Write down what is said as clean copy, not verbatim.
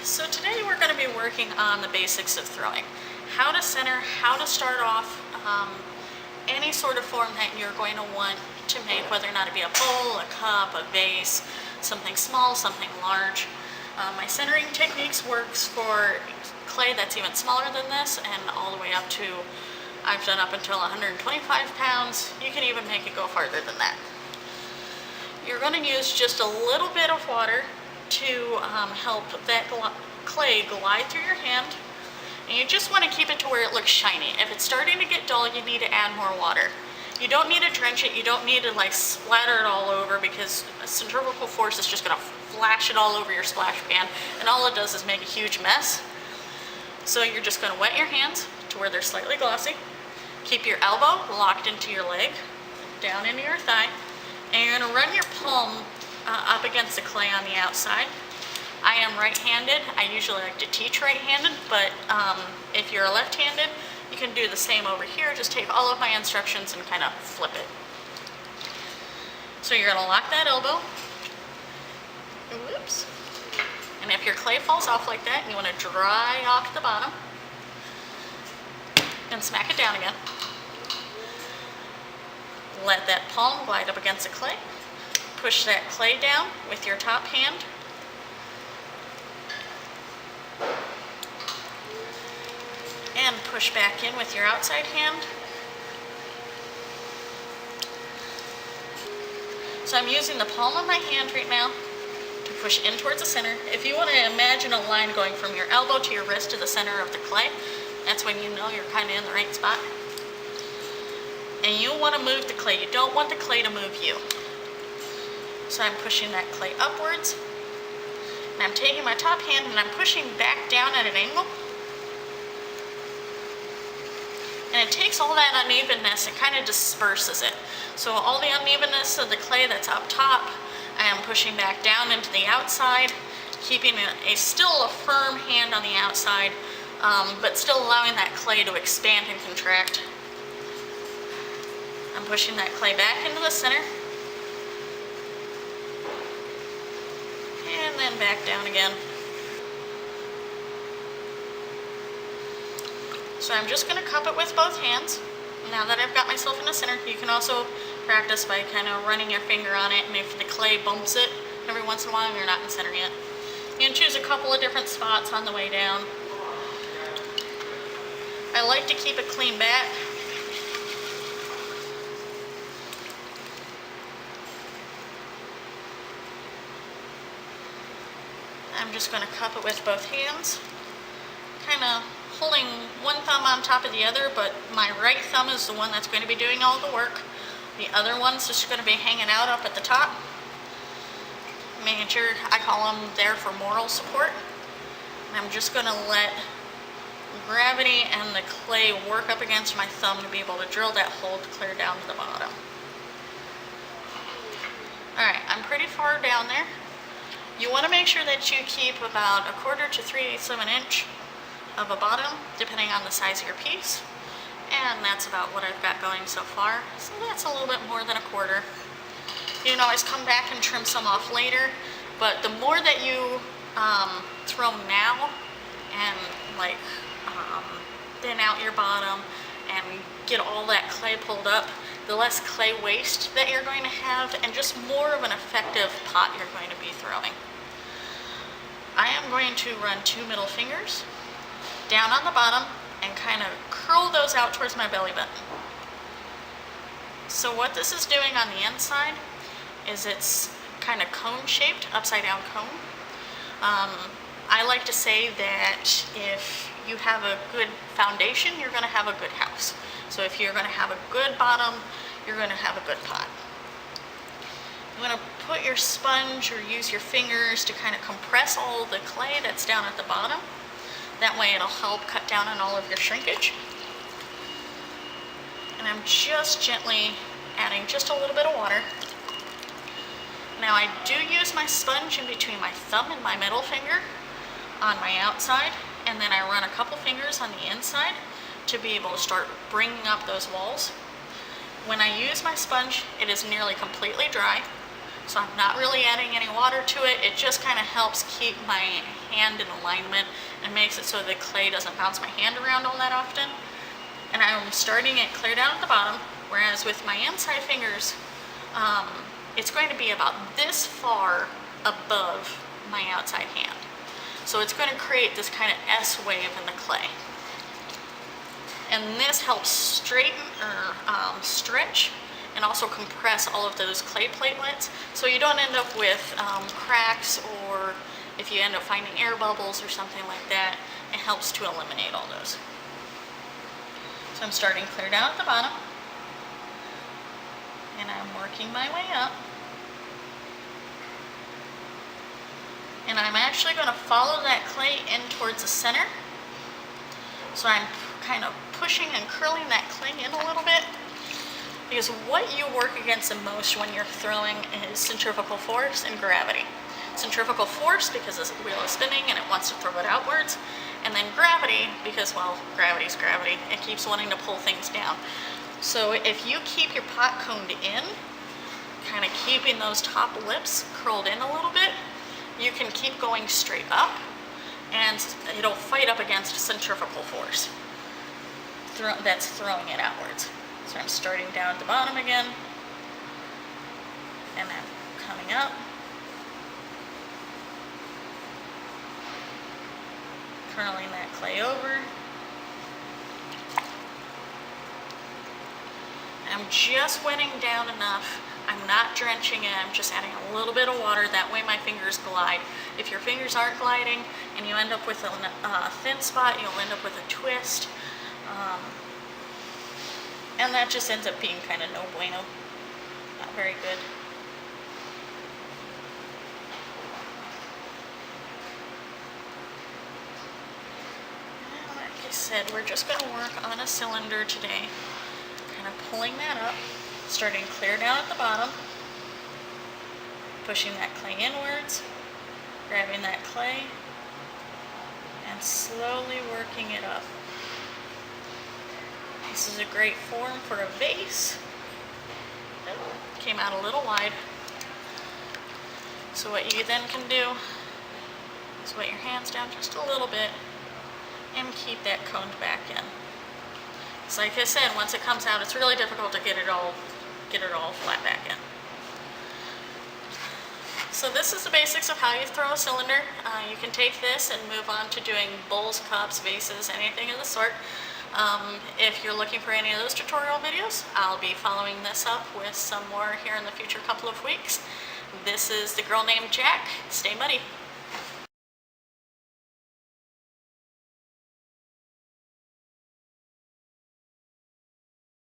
So today we're going to be working on the basics of throwing. How to center, how to start off any sort of form that you're going to want to make, whether or not it be a bowl, a cup, a vase, something small, something large. My centering techniques works for clay that's even smaller than this and all the way up to, I've done up until 125 pounds. You can even make it go farther than that. You're going to use just a little bit of water to help that clay glide through your hand, and you just want to keep it to where it looks shiny. If it's starting to get dull, you need to add more water. You don't need to drench it, you don't need to like splatter it all over, because a centrifugal force is just going to flash it all over your splash pan, and all it does is make a huge mess. So you're just going to wet your hands to where they're slightly glossy. Keep your elbow locked into your leg, down into your thigh, and you're going to run your palm up against the clay on the outside. I am right-handed. I usually like to teach right-handed, but if you're left-handed, you can do the same over here. Just take all of my instructions and kind of flip it. So you're going to lock that elbow. Whoops. And if your clay falls off like that, you want to dry off the bottom and smack it down again. Let that palm glide up against the clay. Push that clay down with your top hand. And push back in with your outside hand. So I'm using the palm of my hand right now to push in towards the center. If you want to imagine a line going from your elbow to your wrist to the center of the clay, that's when you know you're kind of in the right spot. And you want to move the clay. You don't want the clay to move you. So I'm pushing that clay upwards, and I'm taking my top hand and I'm pushing back down at an angle. And it takes all that unevenness and kind of disperses it. So all the unevenness of the clay that's up top, I am pushing back down into the outside, keeping still a firm hand on the outside, but still allowing that clay to expand and contract. I'm pushing that clay back into the center. And then back down again. So I'm just going to cup it with both hands. Now that I've got myself in the center, you can also practice by kind of running your finger on it, and if the clay bumps it every once in a while and you're not in center yet, you can choose a couple of different spots on the way down. I like to keep a clean bat. I'm just going to cup it with both hands, kind of holding one thumb on top of the other, but my right thumb is the one that's going to be doing all the work. The other one's just going to be hanging out up at the top, making sure, I call them there for moral support. And I'm just going to let gravity and the clay work up against my thumb to be able to drill that hole clear down to the bottom. Alright, I'm pretty far down there. You want to make sure that you keep about 1/4 to 3/8 of an inch of a bottom, depending on the size of your piece. And that's about what I've got going so far. So that's a little bit more than 1/4. You can always come back and trim some off later, but the more that you throw now and like thin out your bottom and get all that clay pulled up, the less clay waste that you're going to have, and just more of an effective pot you're going to be throwing. I am going to run 2 middle fingers down on the bottom and kind of curl those out towards my belly button. So what this is doing on the inside is it's kind of cone shaped, upside down cone. I like to say that if you have a good foundation, you're going to have a good house. So if you're going to have a good bottom, you're going to have a good pot. You want to put your sponge or use your fingers to kind of compress all the clay that's down at the bottom. That way it'll help cut down on all of your shrinkage. And I'm just gently adding just a little bit of water. Now I do use my sponge in between my thumb and my middle finger on my outside, and then I run a couple fingers on the inside to be able to start bringing up those walls. When I use my sponge, it is nearly completely dry. So I'm not really adding any water to it. It just kind of helps keep my hand in alignment and makes it so the clay doesn't bounce my hand around all that often. And I'm starting it clear down at the bottom, whereas with my inside fingers, it's going to be about this far above my outside hand. So it's going to create this kind of S wave in the clay. And this helps straighten or stretch and also compress all of those clay platelets, so you don't end up with cracks, or if you end up finding air bubbles or something like that, it helps to eliminate all those. So I'm starting clear down at the bottom, and I'm working my way up. And I'm actually going to follow that clay in towards the center. So I'm kind of pushing and curling that clay in a little bit, because what you work against the most when you're throwing is centrifugal force and gravity. Centrifugal force because the wheel is spinning and it wants to throw it outwards, and then gravity because, well, gravity's gravity. It keeps wanting to pull things down. So if you keep your pot coned in, kind of keeping those top lips curled in a little bit, you can keep going straight up, and it'll fight up against centrifugal force that's throwing it outwards. So I'm starting down at the bottom again, and I'm coming up, curling that clay over. And I'm just wetting down enough. I'm not drenching it, I'm just adding a little bit of water, that way my fingers glide. If your fingers aren't gliding and you end up with a thin spot, you'll end up with a twist. And that just ends up being kind of no bueno. Not very good. And like I said, we're just going to work on a cylinder today. Kind of pulling that up, starting clear down at the bottom, pushing that clay inwards, grabbing that clay, and slowly working it up. This is a great form for a vase. Oh, came out a little wide. So what you then can do is wet your hands down just a little bit and keep that coned back in. It's like I said, once it comes out, it's really difficult to get it all flat back in. So this is the basics of how you throw a cylinder. You can take this and move on to doing bowls, cups, vases, anything of the sort. If you're looking for any of those tutorial videos, I'll be following this up with some more here in the future couple of weeks. This is the girl named Jack. Stay muddy.